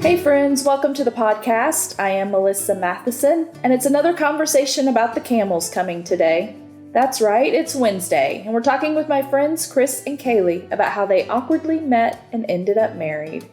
Hey friends, welcome to the podcast. I am Melissa Matheson, and it's another conversation about the camels coming today. That's right, it's Wednesday, and we're talking with my friends Chris and Kailey about how they awkwardly met and ended up married.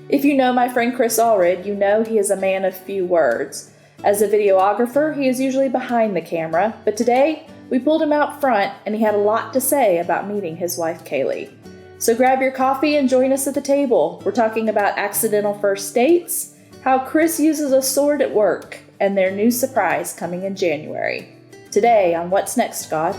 If you know my friend Chris Allred, you know he is a man of few words. As a videographer, he is usually behind the camera, but today we pulled him out front, and he had a lot to say about meeting his wife Kailey. So grab your coffee and join us at the table. We're talking about accidental first dates, how Chris uses a sword at work, and their new surprise coming in January. Today on What's Next, God?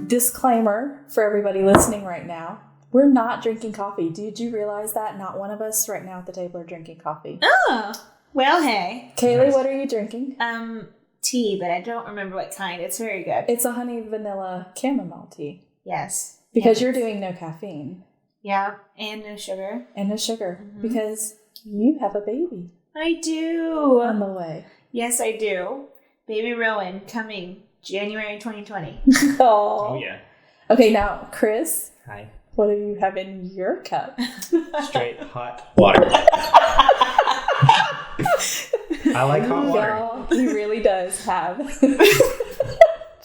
Disclaimer for everybody listening right now. We're not drinking coffee. Did you realize that? Not one of us right now at the table are drinking coffee. Oh, well, hey. Kailey, what are you drinking? Tea, but I don't remember what kind. It's very good. It's a honey vanilla chamomile tea. Yes. Because you're doing no caffeine. Yeah, and no sugar. And no sugar. Mm-hmm. Because you have a baby. I do. On the way. Yes, I do. Baby Rowan coming January 2020. Oh, yeah. Okay, now, Chris. Hi. What do you have in your cup? Straight hot water. I like hot water. Y'all, he really does have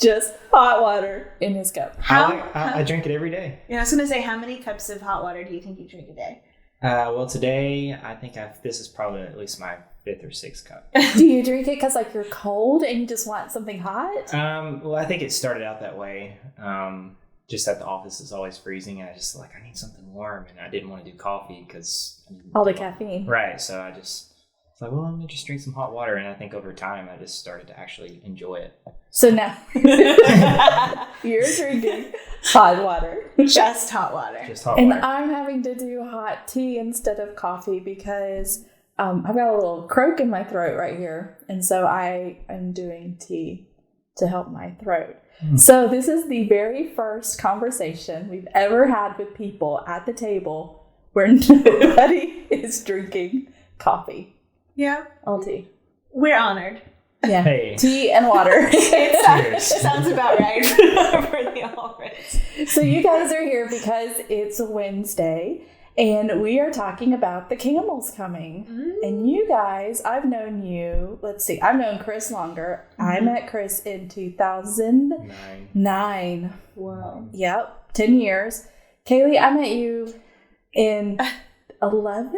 just hot water in his cup. I drink it every day. Yeah, I was going to say, how many cups of hot water do you think you drink a day? Well, today, I think this is probably at least my 5th or 6th cup. Do you drink it because you're cold and you just want something hot? Well, I think it started out that way. Just at the office is always freezing, and I just I need something warm, and I didn't want to do coffee because all the caffeine. Right, so I just was well, let me just drink some hot water, and I think over time I just started to actually enjoy it. So now you're drinking hot water. Just hot water. Just hot and water. I'm having to do hot tea instead of coffee because I've got a little croak in my throat right here, and so I am doing tea to help my throat. So this is the very first conversation we've ever had with people at the table where nobody is drinking coffee. Yeah. All tea. We're honored. Yeah. Hey. Tea and water. It sounds about right for the Allreds. So you guys are here because it's Wednesday and we are talking about the camels coming. And you guys, I've known you, I've known Chris longer. I met Chris in 2009. Whoa. Yep, 10 years. Kailey, I met you in 12.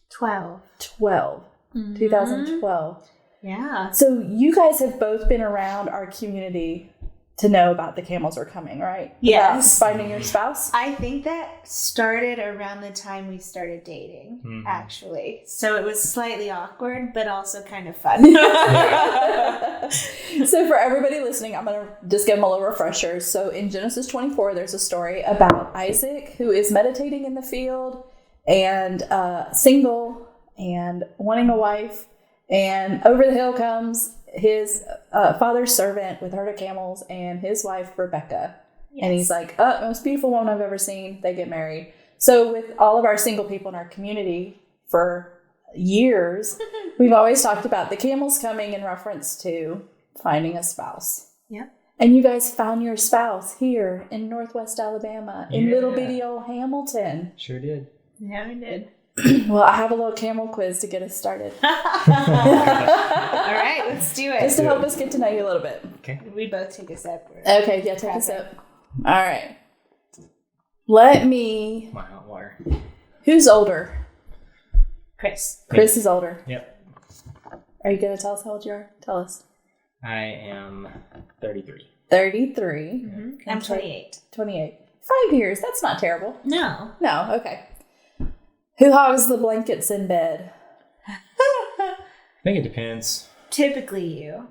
2012. Yeah. So you guys have both been around our community to know about the camels are coming, right? Yes. About finding your spouse? I think that started around the time we started dating, actually. So it was slightly awkward, but also kind of fun. So for everybody listening, I'm going to just give them a little refresher. So in Genesis 24, there's a story about Isaac who is meditating in the field and single and wanting a wife. And over the hill comes his father's servant with a herd of camels and his wife, Rebecca. Yes. And he's like, most beautiful woman I've ever seen. They get married. So with all of our single people in our community for years, we've always talked about the camels coming in reference to finding a spouse. Yep. And you guys found your spouse here in Northwest Alabama, in little bitty old Hamilton. Sure did. Yeah, we did. Well, I have a little camel quiz to get us started. All right, let's do it. Just to help us get to know you a little bit. Okay. We both take a sip. Okay, yeah, take a sip. All right. Let me... My hot water. Who's older? Chris. Chris is older. Yep. Are you going to tell us how old you are? Tell us. I am 33. 33. Mm-hmm. I'm 28. 28. 5 years. That's not terrible. No. No, okay. Who hogs the blankets in bed? I think it depends. Typically you.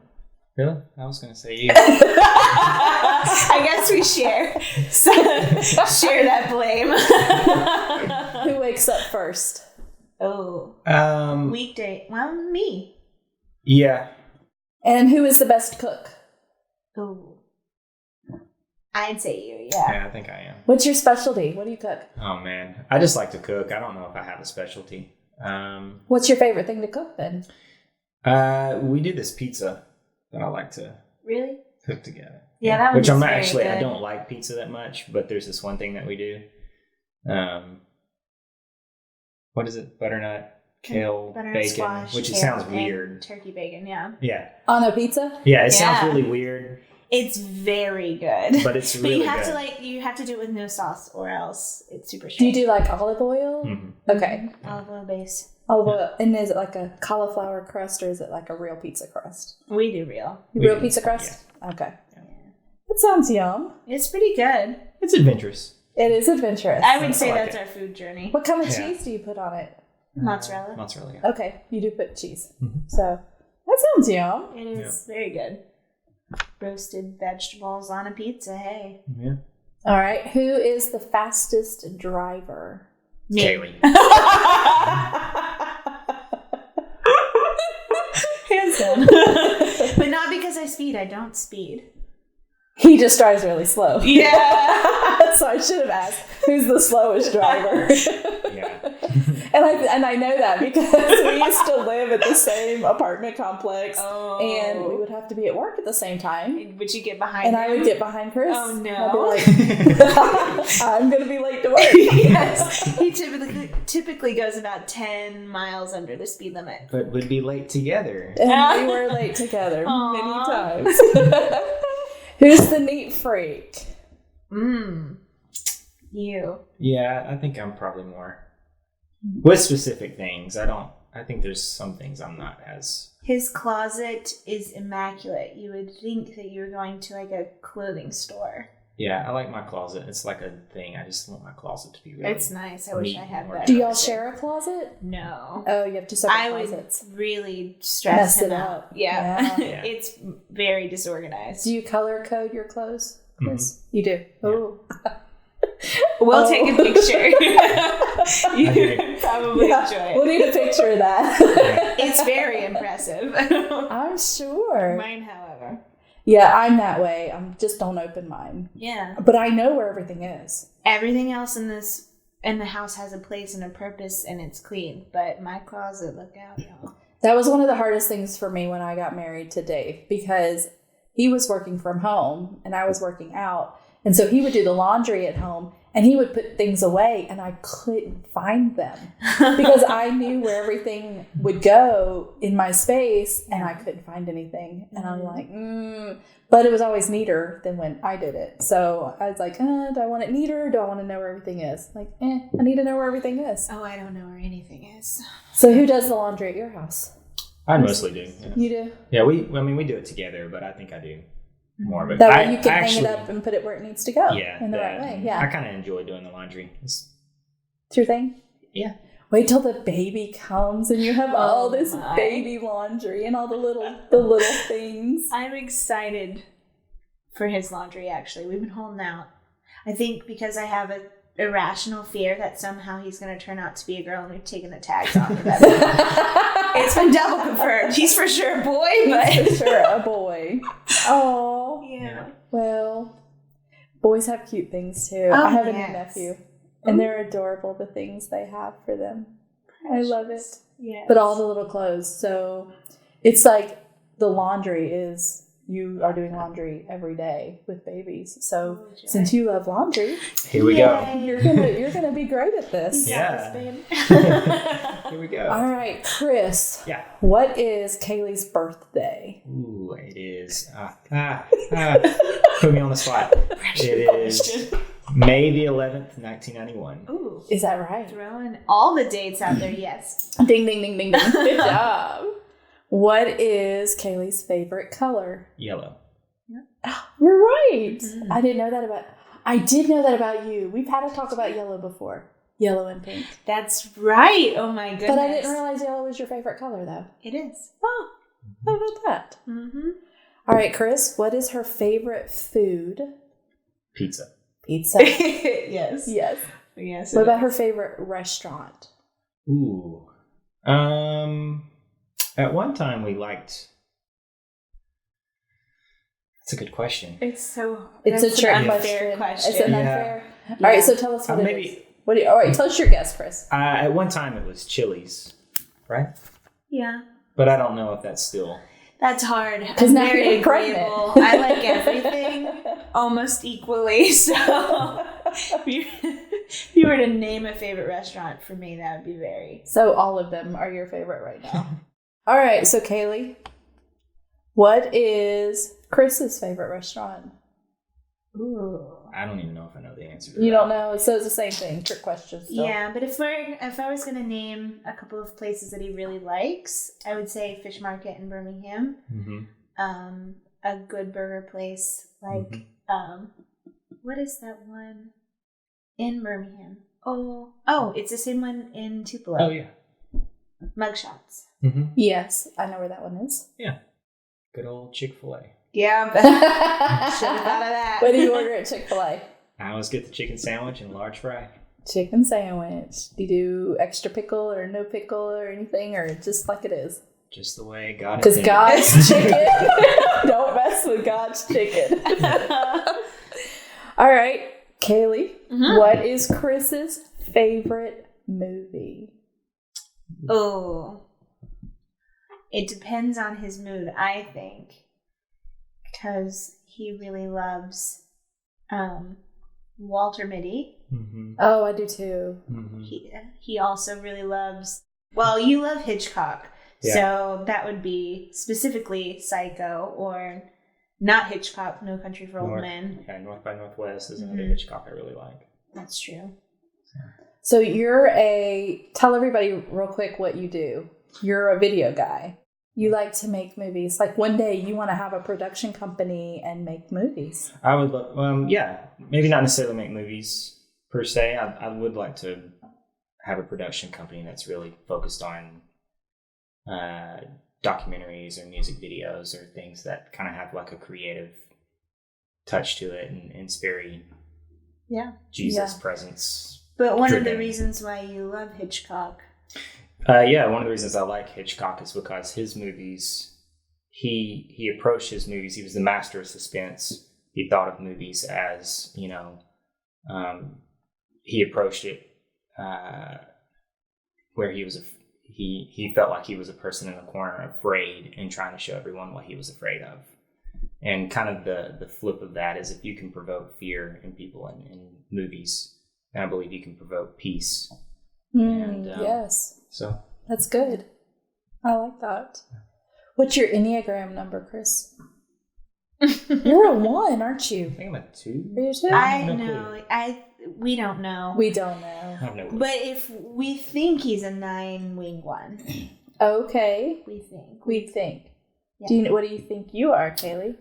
Really? I was going to say you. I guess we share. Share that blame. Who wakes up first? Oh. Weekday. Well, me. Yeah. And who is the best cook? Oh. I'd say you, yeah. Yeah, I think I am. What's your specialty? What do you cook? Oh, man. I just like to cook. I don't know if I have a specialty. What's your favorite thing to cook then? We do this pizza that I like to really cook together. Yeah, that one's Which very good. I don't like pizza that much, but there's this one thing that we do. what is it? Butternut, kale, Butternut bacon, squash, which it kale, sounds and weird. Turkey bacon, yeah. Yeah. On a pizza? Yeah, it sounds really weird. It's very good. But it's really But good. you have to do it with no sauce or else it's super shit. Do you do like olive oil? Mm-hmm. Okay. Olive oil base. Olive oil. And is it like a cauliflower crust or is it like a real pizza crust? We do real. Real pizza crust? Yeah. Okay. Yeah. That sounds yum. It's pretty good. It's adventurous. It is adventurous. I would say like that's it. our food journey. What kind of Mm-hmm. cheese do you put on it? Mozzarella. Mozzarella, yeah. Okay, you do put cheese. Mm-hmm. So that sounds yum. It is very good. Roasted vegetables on a pizza, hey. Yeah. All right, who is the fastest driver? Me. Kailey. Hands down. But not because I speed. I don't speed. He just drives really slow. Yeah. So I should have asked, who's the slowest driver? Yeah. And I know that because we used to live at the same apartment complex, and we would have to be at work at the same time. Would you get behind And him? I would get behind Chris. Oh, no. And I'd be like, I'm going to be late to work. Yes. He typically goes about 10 miles under the speed limit. But we'd be late together. And we were late together many Aw. times. Who's the neat freak? You. Yeah, I think I'm probably more. With specific things, I think there's some things I'm not as. His closet is immaculate. You would think that you were going to like a clothing store. Yeah, I like my closet. It's like a thing. I just want my closet to be really. It's nice. I wish I had that. Do y'all share a closet? No. Oh, you have two separate I closets. would really stress Mess him it out. up. Yeah. Yeah. It's very disorganized. Do you color code your clothes, Chris? You do? Oh. We'll take a picture. You Okay. probably enjoy it. We'll need a picture of that. It's very impressive. I'm sure. Mine, however. Yeah, I'm that way. I just don't open mine. Yeah. But I know where everything is. Everything else in the house has a place and a purpose and it's clean. But my closet, look out, y'all. That was one of the hardest things for me when I got married to Dave because he was working from home and I was working out. And so he would do the laundry at home and he would put things away and I couldn't find them because I knew where everything would go in my space and I couldn't find anything. And I'm like, But it was always neater than when I did it. So I was like, do I want it neater or do I want to know where everything is? Like, I need to know where everything is. Oh, I don't know where anything is. So who does the laundry at your house? I mostly do. Yeah. You do? Yeah, we do it together, but I think I do more. But That I way you can actually, hang it up and put it where it needs to go. Yeah, In the right way. Yeah. I kind of enjoy doing the laundry. It's your thing? Yeah. Wait till the baby comes and you have all this baby laundry and all the little things. I'm excited for his laundry, actually. We've been holding out. I think because I have an irrational fear that somehow he's going to turn out to be a girl and we've taken the tags off of that. It's been double confirmed. He's for sure a boy, but... He's for sure a boy. Oh. Yeah. Well, boys have cute things too. Oh, I have a new yes. nephew and they're adorable, the things they have for them. I love it. Yeah. But all the little clothes. So it's like the laundry is... You are doing laundry every day with babies. So since you love laundry, Here we go. you're gonna be great at this. Yeah. Here we go. All right, Chris. Yeah. What is Kailey's birthday? Ooh, it is. Put me on the spot. It is May the 11th, 1991. Ooh. Is that right? Throwing all the dates out there, yes. Ding, ding, ding, ding, ding. Good job. What is Kailey's favorite color? Yellow. You're right. I did know that about you. We've had a talk about yellow before. Yellow and pink. That's right. Oh my goodness. But I didn't realize yellow was your favorite color, though. It is. Oh, how about that? Mm-hmm. All right, Chris, what is her favorite food? Pizza. Pizza. Yes. Yes. Yes. What about her favorite restaurant? Ooh. At one time we liked... That's a good question. It's It's that's a trick an unfair question. It's an Yeah. unfair. All right, so tell us what Maybe- it is. All right, tell us your guess, Chris. At one time it was Chili's, right? Yeah. But I don't know if that's still... That's hard. 'Cause I'm now very you're pregnant. agreeable. I like everything almost equally. So If you were to name a favorite restaurant for me, that would be very... So all of them are your favorite right now. All right, so Kailey, what is Chris's favorite restaurant? Ooh. I don't even know if I know the answer to You that. don't know? So it's the same thing, trick question still. Yeah, but if I was going to name a couple of places that he really likes, I would say Fish Market in Birmingham. Mm-hmm. A good burger place like what is that one in Birmingham? Oh, it's the same one in Tupelo. Oh, yeah. Mugshots. Mm-hmm. Yes, I know where that one is. Yeah. Good old Chick-fil-A. Yeah, should have thought of that. What do you order at Chick-fil-A? I always get the chicken sandwich and large fry. Chicken sandwich. Do you do extra pickle or no pickle or anything, or just like it is? Just the way God Because intended. God's chicken. Don't mess with God's chicken. All right, Kailey, what is Chris's favorite movie? Oh, it depends on his mood, I think, because he really loves Walter Mitty. Mm-hmm. Oh, I do too. Mm-hmm. He also really loves... Well, you love Hitchcock. Yeah. So that would be specifically Psycho, or not Hitchcock, No Country for Old Men. Yeah, North by Northwest is another Hitchcock I really like. That's true. So tell everybody real quick what you do. You're a video guy. You like to make movies. Like one day you want to have a production company and make movies. I would love, maybe not necessarily make movies per se. I would like to have a production company that's really focused on documentaries or music videos or things that kind of have like a creative touch to it, and it's very Jesus presence. But one of the driven. reasons why you love Hitchcock... one of the reasons I like Hitchcock is because his movies, he approached his movies, he was the master of suspense. He thought of movies as, he approached it where he felt like he was a person in the corner, afraid, and trying to show everyone what he was afraid of. And kind of the flip of that is if you can provoke fear in people in movies, then I believe you can provoke peace. Yes. So that's good. I like that. What's your Enneagram number, Chris? You're a 1, aren't you? I think I'm a 2. Are you 2? I no know. We don't know. We don't know. I have no clue. But if we think he's a 9 wing 1. Okay. We think. We think. Yeah. What do you think you are, Kailey?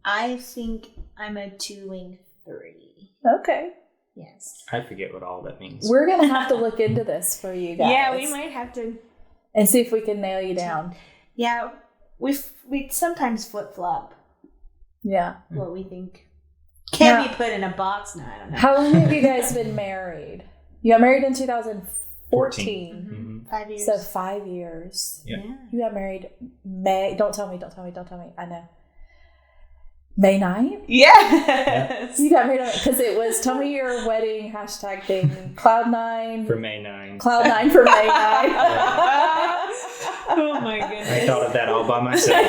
I think I'm a 2 wing 3. Okay. Yes. I forget what all that means. We're going to have to look into this for you guys. Yeah, we might have to. And see if we can nail you down. Yeah, we sometimes flip-flop Yeah. what we think can be put in a box now. I don't know. How long have you guys been married? You got married in 2014. Mm-hmm. 5 years. So 5 years. Yeah. You got married May. Don't tell me. I know. May 9th? Yes. You got married because it was, tell me your wedding hashtag thing. Cloud9. For May 9. Cloud9 for May 9. Oh my goodness. I thought of that all by myself.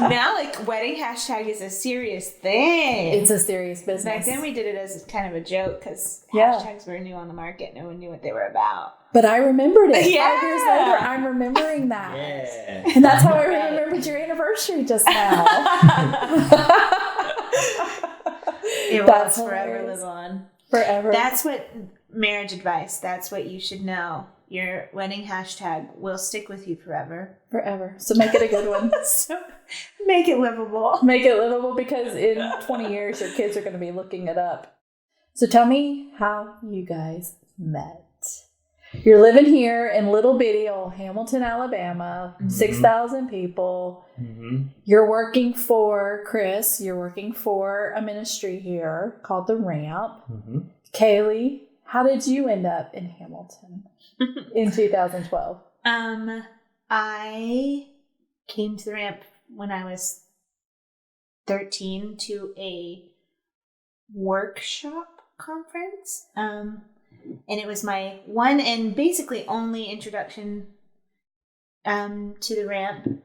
Now, like, wedding hashtag is a serious thing. It's a serious business. Back then we did it as kind of a joke because Yeah. hashtags were new on the market. No one knew what they were about. But I remembered it. Yeah. 5 years later, I'm remembering that. Yeah. And that's how I remembered your anniversary just now. It That's was forever hilarious. live on. Forever. That's what marriage advice. That's what you should know. Your wedding hashtag will stick with you forever. Forever. So make it a good one. So make it livable. Make it livable because in 20 years, your kids are going to be looking it up. So tell me how you guys met. You're living here in little bitty old Hamilton, Alabama, 6,000 people. Mm-hmm. You're working for, Chris, you're working for a ministry here called The Ramp. Mm-hmm. Kailey, how did you end up in Hamilton in 2012? I came to the Ramp when I was 13 to a workshop conference. And it was my one and basically only introduction to the Ramp.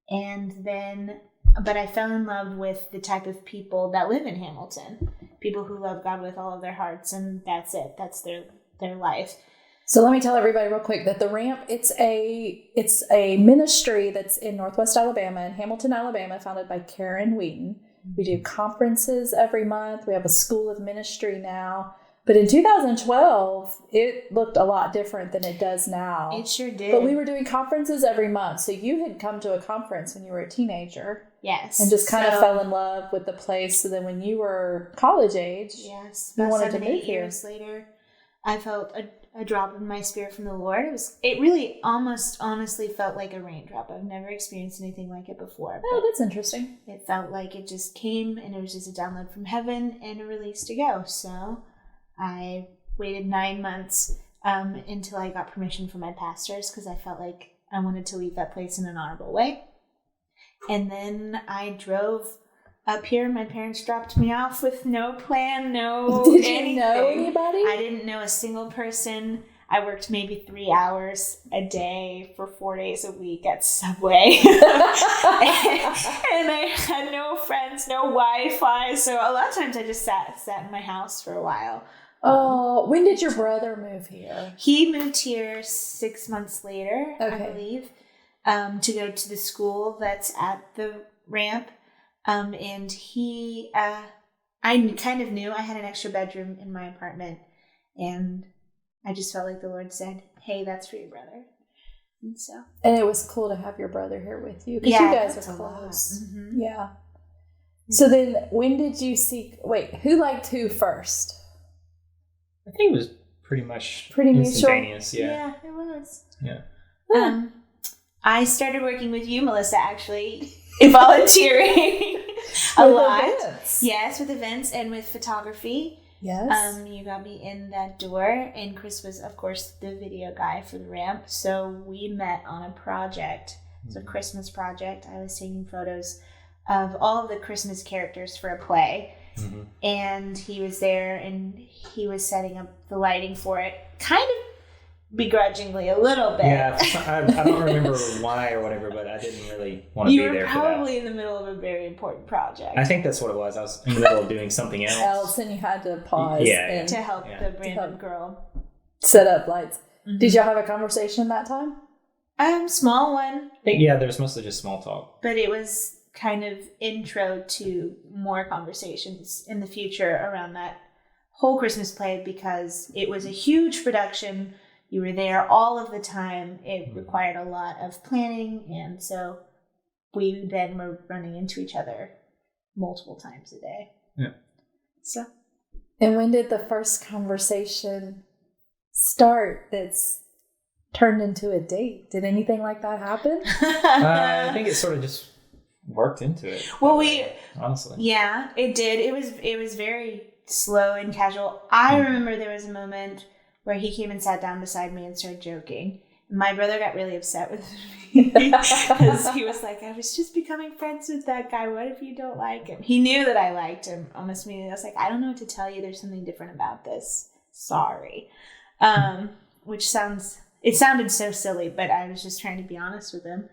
And then, but I fell in love with the type of people that live in Hamilton people who love God with all of their hearts, and that's it. That's their life. So let me tell everybody real quick that the Ramp, it's a ministry that's in Northwest Alabama, in Hamilton, Alabama, founded by Karen Wheaton. We do conferences every month. We have a school of ministry now. But in 2012, it looked a lot different than it does now. It sure did. But we were doing conferences every month. So you had come to a conference when you were a teenager. Yes. And just kind of fell in love with the place. So then when you were college age, yes, you about wanted to 7-8 move here. years later, I felt a drop in my spirit from the Lord. It really almost honestly felt like a raindrop. I've never experienced anything like it before. Oh, that's interesting. It felt like it just came and it was just a download from heaven and a release to go. So I waited 9 months until I got permission from my pastors because I felt like I wanted to leave that place in an honorable way. And then I drove up here. My parents dropped me off with no plan, no Did anything. you know anybody? I didn't know a single person. I worked maybe 3 hours a day for 4 days a week at Subway. And I had no friends, no Wi-Fi. So a lot of times I just sat in my house for a while. Oh, when did your brother move here? He moved here 6 months later, I Okay. believe, to go to the school that's at the Ramp. And he, I kind of knew I had an extra bedroom in my apartment, and I just felt like the Lord said, "Hey, that's for your brother." And so, And it was cool to have your brother here with you because Yeah, you guys that's are a lot. close. Mhm. Yeah. So then, when did you see? Wait, who liked who first? I think it was pretty much Pretty mutual? instantaneous. Yeah. it was. Yeah. I started working with you, Melissa, actually, volunteering a With lot. events. Yes, with events and with photography. Yes. You got me in that door, and Chris was, of course, the video guy for the Ramp. So we met on a project. It's a Christmas project. I was taking photos of all of the Christmas characters for a play, and he was there, and he was setting up the lighting for it, kind of begrudgingly a little bit. Yeah, I don't remember why or whatever, but I didn't really want to You be were there for that. probably in the middle of a very important project I think that's what it was. I was in the middle of doing something else. And you had to pause Yeah, and to help the help. random girl. set up lights. Did y'all have a conversation that time? Small one, I think, yeah, there was mostly just small talk. but it was kind of intro to more conversations in the future around that whole Christmas play, because it was a huge production. You were there all of the time. It required a lot of planning, and so we then were running into each other multiple times a day. Yeah. So, And when did the first conversation start that's turned into a date? Did anything like that happen? I think it sort of just worked into it. Well, honestly. yeah, it did. It was very slow and casual. I remember there was a moment where he came and sat down beside me and started joking. My brother got really upset with me because he was like, "I was just becoming friends with that guy. What if you don't like him?" He knew that I liked him almost immediately. I was like, "I don't know what to tell you. There's something different about this. Sorry." Which sounded so silly, but I was just trying to be honest with him.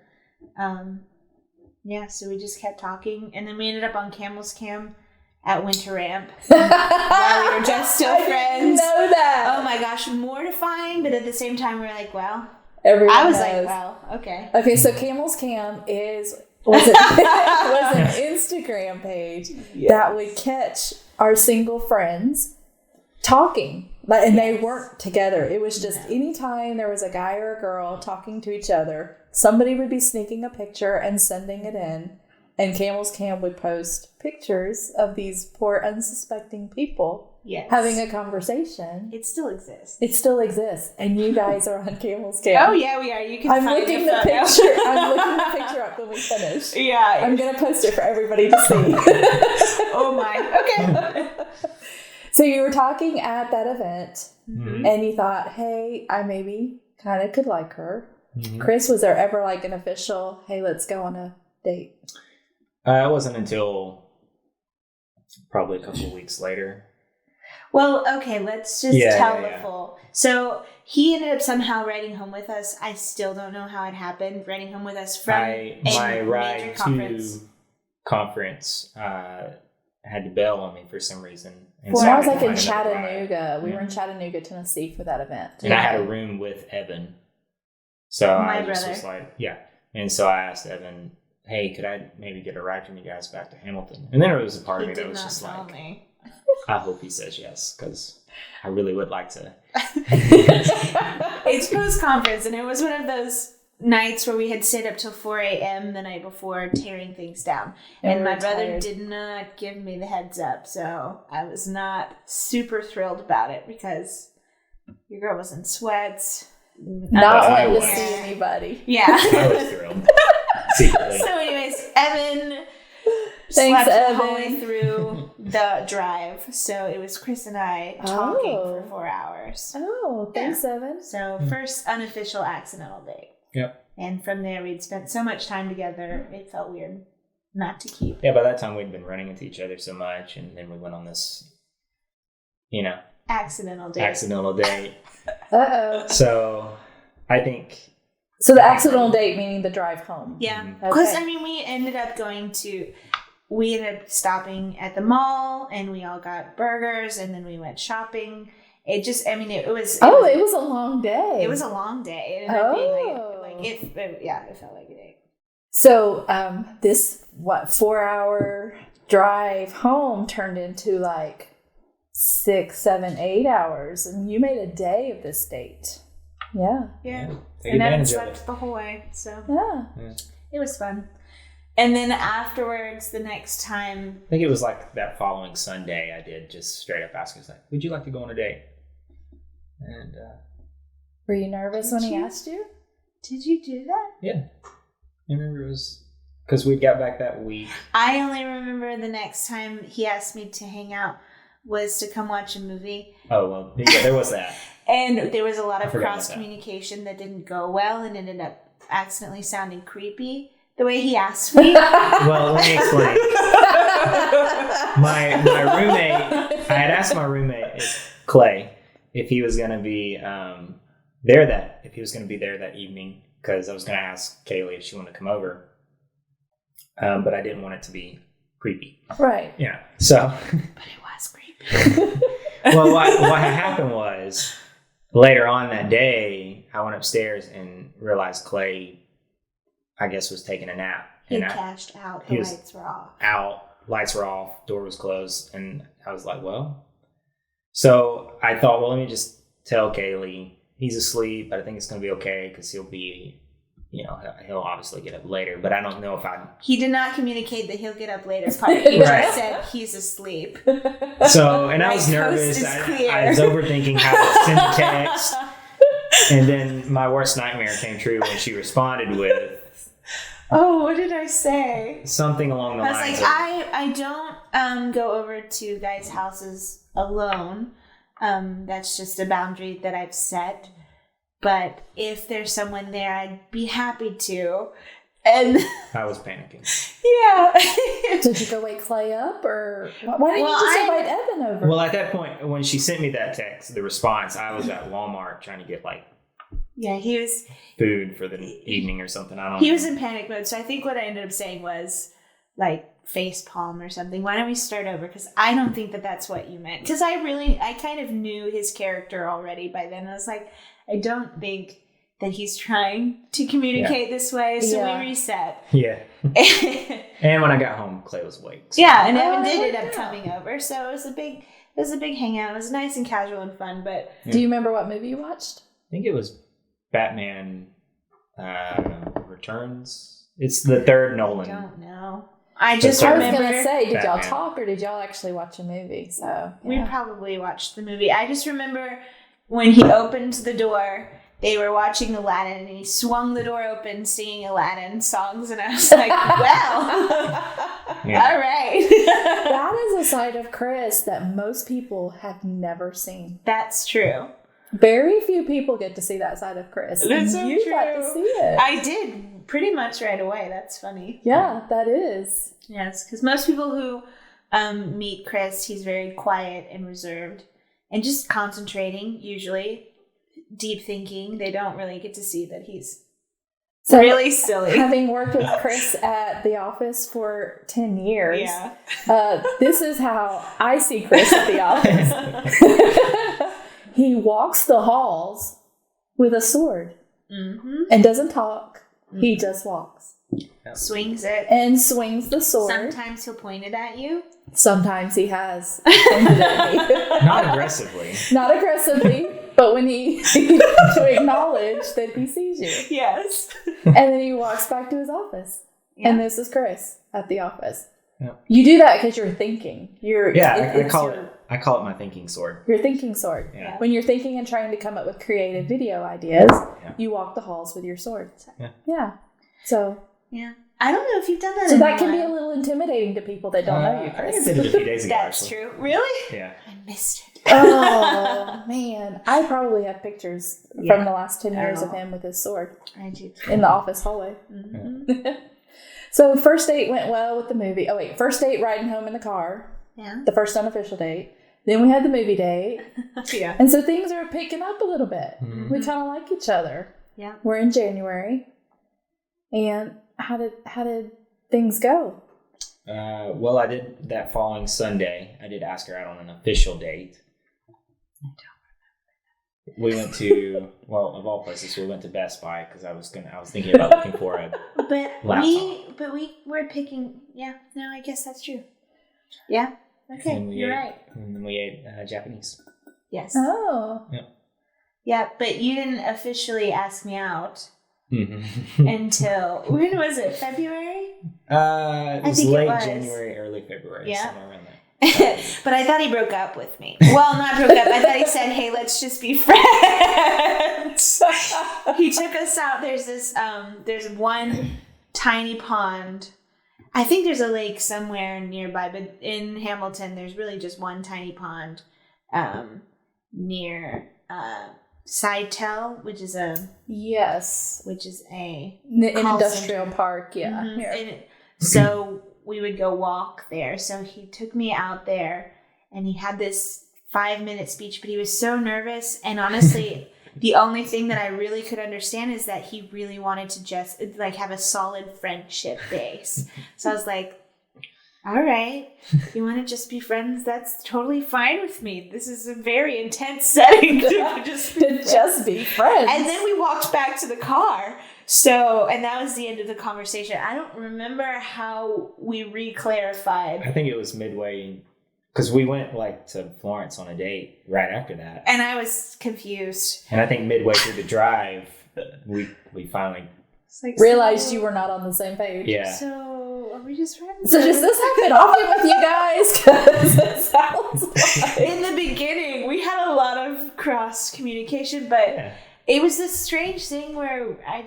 Yeah, so we just kept talking, and then we ended up on Camel's Cam at Winter Ramp while we were just still friends. I didn't know that. Oh my gosh, mortifying, but at the same time, we were like, well, Everyone I was knows. like, well, okay. Okay, so Camel's Cam was an Instagram page that would catch our single friends talking. And they weren't together. It was just anytime there was a guy or a girl talking to each other, somebody would be sneaking a picture and sending it in. And Camel's Cam would post pictures of these poor unsuspecting people having a conversation. It still exists. It still exists. And you guys are on Camel's Cam. Oh, yeah, we are. You can I'm find looking a the photo. picture. I'm looking the picture up when we finish. Yeah. I'm gonna post it for everybody to see. Oh, my. Okay. So you were talking at that event, Mm-hmm. and you thought, "Hey, I maybe kind of could like her." Mm-hmm. Chris, was there ever like an official, "Hey, let's go on a date"? It wasn't until probably a couple of weeks later. Well, okay, let's just tell the full. So he ended up somehow riding home with us. I still don't know how it happened. Riding home with us from My a ride major conference. to conference had to bail on me for some reason. And Well, so I was had like to in find another ride. Chattanooga. We were in Chattanooga, Tennessee for that event. And I had a room with Evan. So My I just brother. was like, yeah. And so I asked Evan, hey, could I maybe get a ride from you guys back to Hamilton? And then there was a part of He me that did was not just tell like, me. I hope he says yes, because I really would like to. It's post-conference, and it was one of those nights where we had stayed up till 4 a.m. the night before tearing things down. And my brother did not give me the heads up, so I was not super thrilled about it because your girl was in sweats. Not I wanting to was. see anybody. Yeah. I was thrilled. Secretly. So anyways, Evan Thanks, slept Evan. the whole way through the drive. So it was Chris and I talking for 4 hours. Oh, thanks, Evan. So first unofficial accidental date. Yep. And from there, we'd spent so much time together, it felt weird not to keep. Yeah, by that time we'd been running into each other so much, and then we went on this, Accidental date. accidental date. Uh-oh. So I think So the accidental date, meaning the drive home. Yeah. Mhm. Because, Okay. we ended up stopping at the mall, and we all got burgers, and then we went shopping. It just, it was... It was a long day. It was a long day. It ended up being it felt like a day. So this 4-hour drive home turned into like 6, 7, 8 hours, and you made a day of this date. Yeah. Yeah. take And Evan advantage of slept it. the whole way, so Yeah. it was fun. And then afterwards, the next time... I think it was like that following Sunday I did just straight up ask him, like, would you like to go on a date? And Were you nervous when he asked you? Did you do that? yeah, I remember it was because we got back that week. I only remember the next time he asked me to hang out was to come watch a movie. Oh, well, yeah, there was that. And there was a lot I of forgot about cross communication that didn't go well and ended up accidentally sounding creepy the way he asked me. Well, let me explain. My roommate, I had asked my roommate, Clay, if he was going to be there that evening, because I was going to ask Kailey if she wanted to come over. But I didn't want it to be creepy. Right. Yeah. So, But it was creepy. well, what had happened was later on that day, I went upstairs and realized Clay, I guess, was taking a nap. He And cashed out. he The was lights were off. lights were off, door was closed, and I was like, well. So I thought, well, let me just tell Kailey he's asleep, but I think it's going to be okay because he'll be, he'll obviously get up later, but I don't know if He did not communicate the he'll get up later part. He Right. just said he's asleep. So, and I was My nervous. coast is clear. I was overthinking how to send a text. And then my worst nightmare came true when she responded with Oh, what did I say? something along the I was lines like, of, I don't go over to guys' houses alone. That's just a boundary that I've set. But if there's someone there, I'd be happy to. And I was panicking. yeah. Did you go wake Clay up, or why didn't you just invite Evan over? Well, at that point, when she sent me that text, the response, I was at Walmart trying to get like Yeah, he was food for the evening or something. I don't know. he was in panic mode. So I think what I ended up saying was like face palm or something. Why don't we start over? Because I don't think that that's what you meant. Because I kind of knew his character already by then. I was like, I don't think that he's trying to communicate this way. So we reset. Yeah. And when I got home, Clay was awake. So. Yeah, and Evan did Oh, end up yeah. coming over. So it was a big hangout. It was nice and casual and fun. But Do you remember what movie you watched? I think it was Batman Returns. It's the third I Nolan. don't know. I just I I was remember gonna say, did y'all Batman. talk or did y'all actually watch a movie? So we yeah. probably watched the movie. I just remember when he opened the door, they were watching Aladdin, and he swung the door open singing Aladdin songs, and I was like, well, Yeah. all right. That is a side of Chris that most people have never seen. That's true. Very few people get to see that side of Chris. That's and so you got to true. see it. I did pretty much right away. That's funny. Yeah, that is. Yes, because most people who meet Chris, he's very quiet and reserved and just concentrating, usually deep thinking. They don't really get to see that he's So, really silly. Having worked with Chris at the office for 10 years, this is how I see Chris at the office. He walks the halls with a sword and doesn't talk. He just walks. Swings it. And swings the sword. Sometimes he'll point it at you. Sometimes he has pointed at me. Not aggressively. Not aggressively, but when to acknowledge that he sees you. Yes. And then he walks back to his office. Yeah. And this is Chris at the office. Yeah. You do that because you're thinking. I call it my thinking sword. Your thinking sword. Yeah. When you're thinking and trying to come up with creative video ideas, you walk the halls with your sword. Yeah. So. Yeah. I don't know if you've done that. So that can be a little intimidating to people that don't know you, Chris. I did it a few days ago. That's actually. true. Really? Yeah. I missed it. Oh, man. I probably have pictures from the last 10 years of him with his sword. I do. In the office hallway. Mm-hmm. So first date went well with the movie. Oh, wait. First date riding home in the car. Yeah. The first unofficial date. Then we had the movie date. Yeah. And so things are picking up a little bit. Mm-hmm. We kind of like each other. Yeah. We're in January. And how did things go? Well, I did that following Sunday. I did ask her out on an official date. I don't remember. We went to, well, of all places, we went to Best Buy because I was thinking about looking for a laptop. we were picking. Yeah. No, I guess that's true. Yeah. Okay. You're right. And then we ate Japanese. Yes. Oh. Yeah. Yeah, but you didn't officially ask me out. Mm-hmm. Until when was it? February? It was late January, early February, somewhere around there. But I thought he broke up with me. Well, not broke up. I thought he said, "Hey, let's just be friends." He took us out. There's this. There's one tiny pond. I think there's a lake somewhere nearby, but in Hamilton, there's really just one tiny pond near. Sidetail, which is an industrial park, Mm-hmm. And so we would go walk there. So he took me out there, and he had this 5-minute speech, but he was so nervous. And honestly, the only thing that I really could understand is that he really wanted to just like have a solid friendship base. So I was like, all right, you want to just be friends? That's totally fine with me. This is a very intense setting to just be friends. And then we walked back to the car. So, and that was the end of the conversation. I don't remember how we re-clarified. I think it was midway, because we went to Florence on a date right after that. And I was confused. And I think midway through the drive, we finally realized you were not on the same page. Yeah. So, are we just friends? So does this happen often with you guys? Because it sounds like... In the beginning, we had a lot of cross communication, but it was this strange thing where I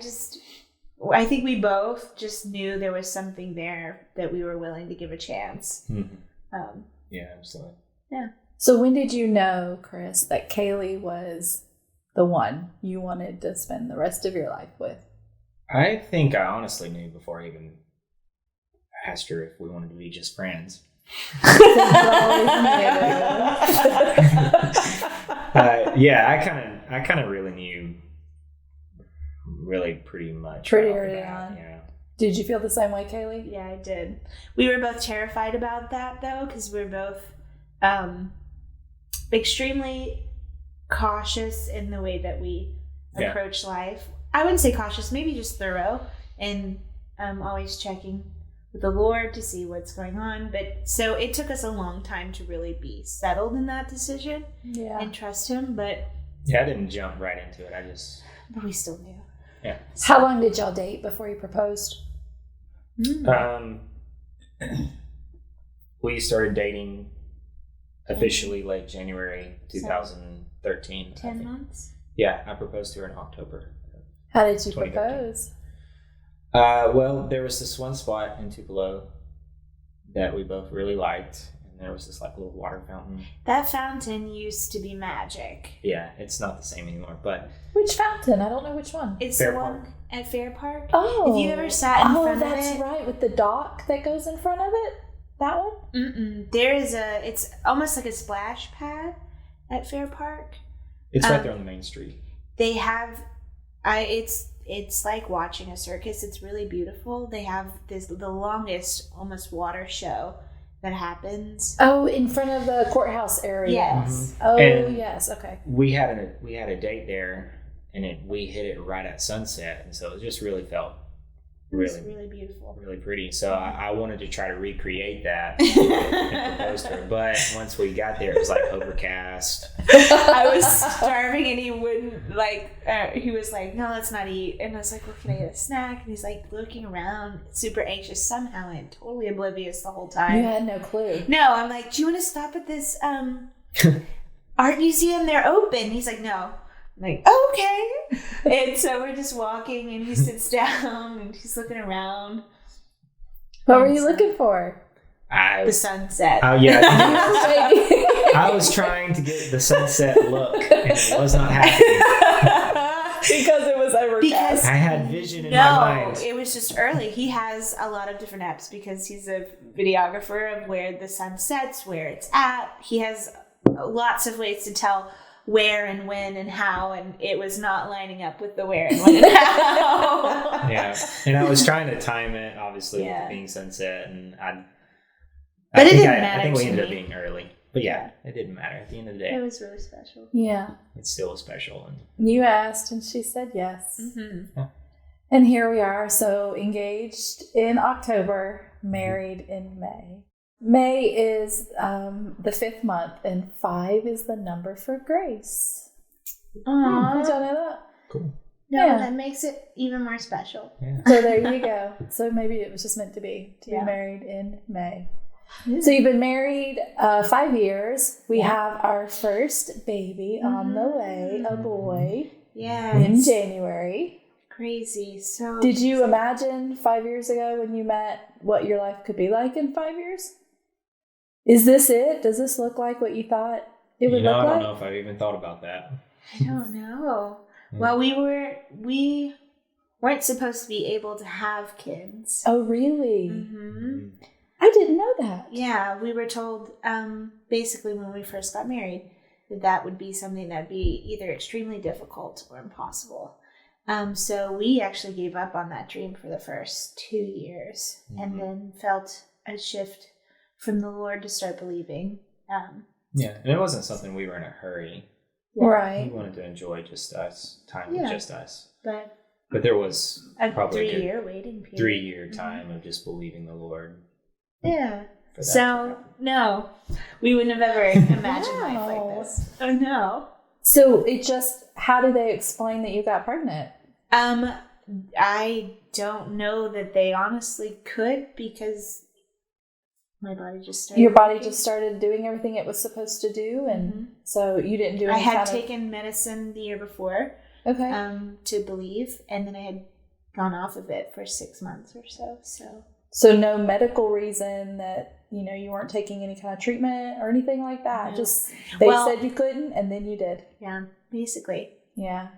think we both just knew there was something there that we were willing to give a chance. Mm-hmm. Yeah, absolutely. Yeah. So when did you know, Chris, that Kailey was the one you wanted to spend the rest of your life with? I think I honestly knew before I even asked her if we wanted to be just friends. I kind of really knew, pretty much. Pretty early on. Yeah. Did you feel the same way, Kailey? Yeah, I did. We were both terrified about that, though, because we're both extremely cautious in the way that we approach life. I wouldn't say cautious, maybe just thorough, and always checking with the Lord to see what's going on. But so it took us a long time to really be settled in that decision and trust Him. But I didn't jump right into it. But we still knew. Yeah. So. How long did y'all date before you proposed? We started dating officially late January 2013. 10 months? Yeah, I proposed to her in October. How did you propose? Well, there was this one spot in Tupelo that we both really liked, and there was this little water fountain. That fountain used to be magic. Yeah, it's not the same anymore, but... Which fountain? I don't know which one. It's Fair the one Park. at Fair Park. Oh. Have you ever sat in front of it? Oh, that's right, with the dock that goes in front of it? That one? Mm-mm. It's almost like a splash pad at Fair Park. It's right there on the main street. They have... it's like watching a circus. It's really beautiful. They have the longest almost water show that happens. Oh, in front of the courthouse area. Yes. Oh, And yes. Okay. We had a date there, and we hit it right at sunset, and so it just really felt Really beautiful. really pretty. So I wanted to try to recreate that and propose to her, but once we got there, it was like overcast. I was starving, and he wouldn't he was like, "No, let's not eat." And I was like, "Well, can I get a snack?" And he's like looking around, super anxious, somehow and totally oblivious the whole time. You had no clue. No, I'm like, "Do you want to stop at this art museum? They're open." He's like, "No." I'm like, oh, okay. And so we're just walking, and he sits down, and he's looking around. What were you looking for? The sunset. Oh, yeah. I was trying to get the sunset look, and it was not happening. Because it was overcast. I had vision in my mind. No, it was just early. He has a lot of different apps because he's a videographer of where the sun sets, where it's at. He has lots of ways to tell where and when and how, and it was not lining up with the where and when and how. Yeah, and I was trying to time it, obviously, with it being sunset, and I think we ended up being early. But yeah, it didn't matter at the end of the day. It was really special. Yeah. It's still special. And you asked, and she said yes. Mm-hmm. Yeah. And here we are, so engaged in October, married in May. May is the 5th month, and 5 is the number for grace. Aww. Did y'all know that? Cool. No, Yeah. that makes it even more special. Yeah. So there you go. So maybe it was just meant to be married in May. So you've been married 5 years. We have our first baby on the way, a boy, in January. Crazy. So did you imagine 5 years ago when you met what your life could be like in 5 years? Is this it? Does this look like what you thought it would look like? I don't know if I've even thought about that. I don't know. Well, we weren't supposed to be able to have kids. Oh, really? Mm-hmm. I didn't know that. Yeah, we were told basically when we first got married that would be something that would be either extremely difficult or impossible. So we actually gave up on that dream for the first 2 years, and then felt a shift from the Lord to start believing. And it wasn't something we were in a hurry. Right. We wanted to enjoy just us, time with just us. But there was probably a 3-year waiting period. 3-year time of just believing the Lord. Yeah. So, no, we wouldn't have ever imagined life like this. Oh, no. So how did they explain that you got pregnant? I don't know that they honestly could, because my body just started. Your body just started doing everything it was supposed to do, and so you didn't do. I had taken medicine the year before. Okay. To believe, and then I had gone off of it for 6 months or so. So no medical reason that you weren't taking any kind of treatment or anything like that. No. Just they said you couldn't, and then you did. Yeah, basically. Yeah.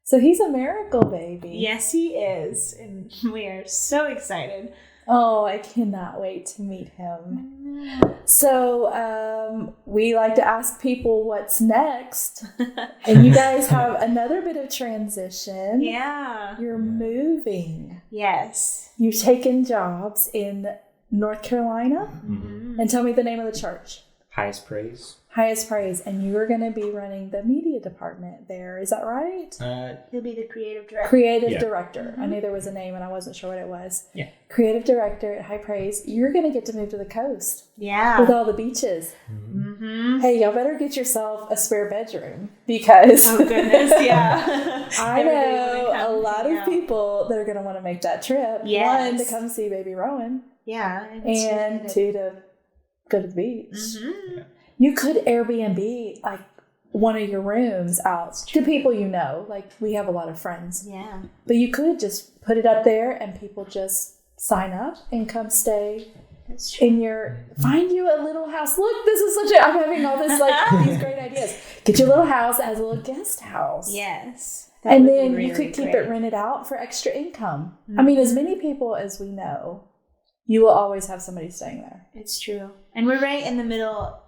So he's a miracle baby. Yes, he is, and we are so excited. Oh, I cannot wait to meet him. So we like to ask people what's next. And you guys have another bit of transition. Yeah. You're moving. Yes. You've taken jobs in North Carolina. Mm-hmm. And tell me the name of the church. Highest Praise. Highest Praise. And you are going to be running the media department there. Is that right? He'll be the creative director. Creative director. I knew there was a name and I wasn't sure what it was. Yeah. Creative director at High Praise. You're going to get to move to the coast. Yeah. With all the beaches. Mm-hmm. Hey, y'all better get yourself a spare bedroom, because oh goodness, yeah. I know a lot of people that are going to want to make that trip. Yes. 1, to come see baby Rowan. Yeah. And 2, to go to the beach. Mm-hmm. Yeah. You could Airbnb like one of your rooms out to people like we have a lot of friends. Yeah. But you could just put it up there and people just sign up and come stay in find you a little house. Look, this is I'm having all this these great ideas. Get your little house as a little guest house. Yes. And then you could keep it rented out for extra income. Mm-hmm. I mean, as many people as we know, you will always have somebody staying there. It's true. And we're right in the middle.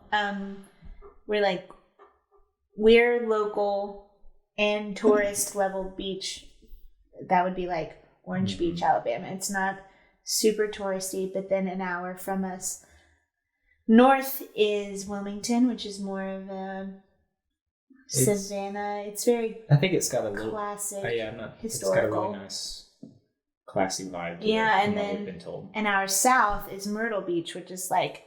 We're local and tourist level beach that would be like Orange Beach, Alabama. It's not super touristy, but then an hour from us north is Wilmington, which is more of a savannah. It's very I think it's got a little classic, historical. historical. It's got a really nice, classy vibe to it, And from what then we've been told. an hour south is Myrtle Beach, which is like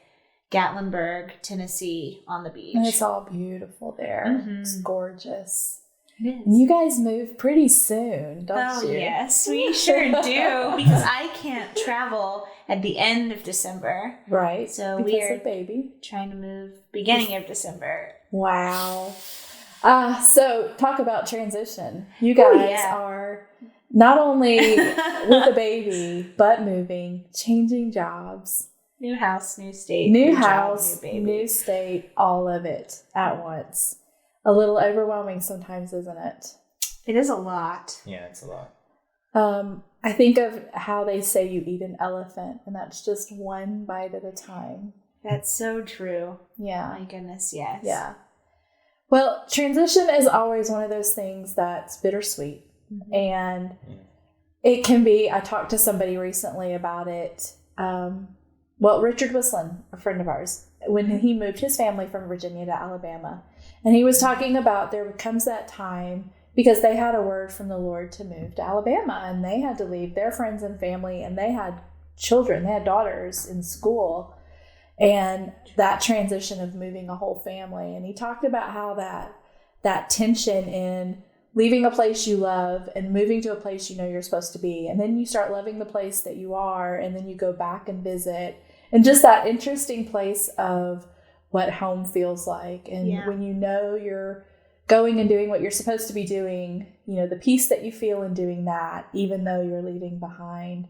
Gatlinburg, Tennessee, on the beach. And it's all beautiful there. Mhm. It's gorgeous. It is. And you guys move pretty soon, don't you? Yes, we sure do. Because I can't travel at the end of December. Right. So because we're of baby. trying to move beginning of December. Wow. So talk about transition. You guys are not only with a baby, but moving, changing jobs. New house, new state. New job, house, new baby. new state, all of it at once. A little overwhelming sometimes, isn't it? It is a lot. Yeah, it's a lot. I think of how they say you eat an elephant, and that's just one bite at a time. That's so true. Yeah. My goodness, yes. Yeah. Well, transition is always one of those things that's bittersweet. Mm-hmm. And it can be, I talked to somebody recently about it. Richard Wislin, a friend of ours, when he moved his family from Virginia to Alabama, and he was talking about there comes that time because they had a word from the Lord to move to Alabama, and they had to leave their friends and family, and they had children, they had daughters in school, and that transition of moving a whole family. And he talked about how that tension in leaving a place you love and moving to a place you know you're supposed to be, and then you start loving the place that you are, and then you go back and visit, and just that interesting place of what home feels like. And when you know you're going and doing what you're supposed to be doing, you know, the peace that you feel in doing that, even though you're leaving behind,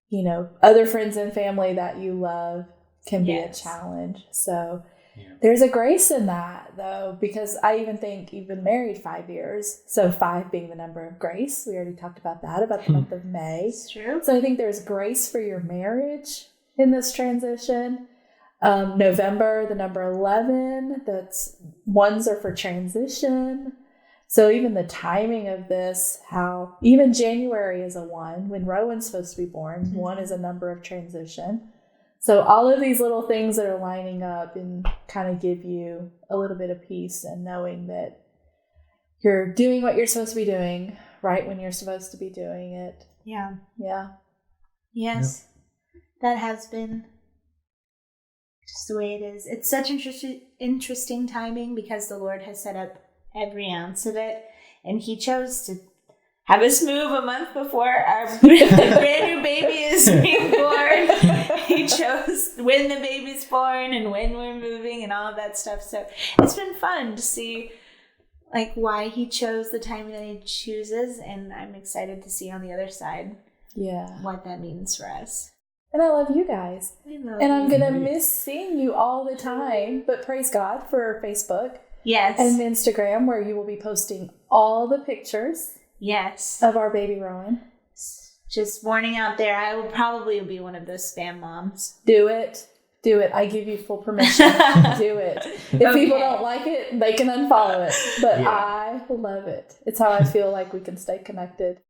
you know, other friends and family that you love, can be a challenge. So there's a grace in that, though, because I even think you've been married 5 years. So 5 being the number of grace. We already talked about that, about the month of May. It's true. So I think there's grace for your marriage in this transition. November, the number 11, that's ones are for transition. So even the timing of this, how even January is a 1, when Rowan's supposed to be born, 1 is a number of transition. So all of these little things that are lining up and kind of give you a little bit of peace and knowing that you're doing what you're supposed to be doing right when you're supposed to be doing it. Yeah. Yeah. Yes. That has been just the way it is. It's such interesting timing because the Lord has set up every ounce of it, and He chose to have us move a month before our brand new baby is being born. He chose when the baby's born and when we're moving and all of that stuff. So it's been fun to see like why He chose the timing that He chooses, and I'm excited to see on the other side what that means for us. And I love you guys. And I'm going to miss seeing you all the time. But praise God for Facebook. Yes. And Instagram, where you will be posting all the pictures. Yes. Of our baby Rowan. Just warning out there, I will probably be one of those spam moms. Do it. Do it. I give you full permission. Do it. If people don't like it, they can unfollow it. But I love it. It's how I feel like we can stay connected.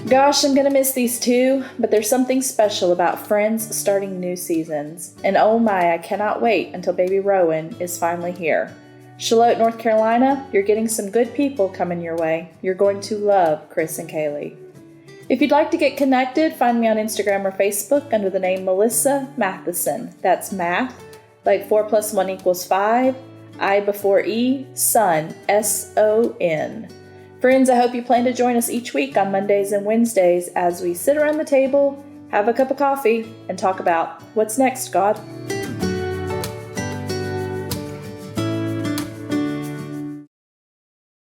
Gosh, I'm going to miss these two, but there's something special about friends starting new seasons. And oh my, I cannot wait until baby Rowan is finally here. Charlotte, North Carolina, you're getting some good people coming your way. You're going to love Chris and Kailey. If you'd like to get connected, find me on Instagram or Facebook under the name Melissa Matheson. That's math, like 4 + 1 = 5, I before E, son, S-O-N. Friends, I hope you plan to join us each week on Mondays and Wednesdays as we sit around the table, have a cup of coffee, and talk about what's next, God.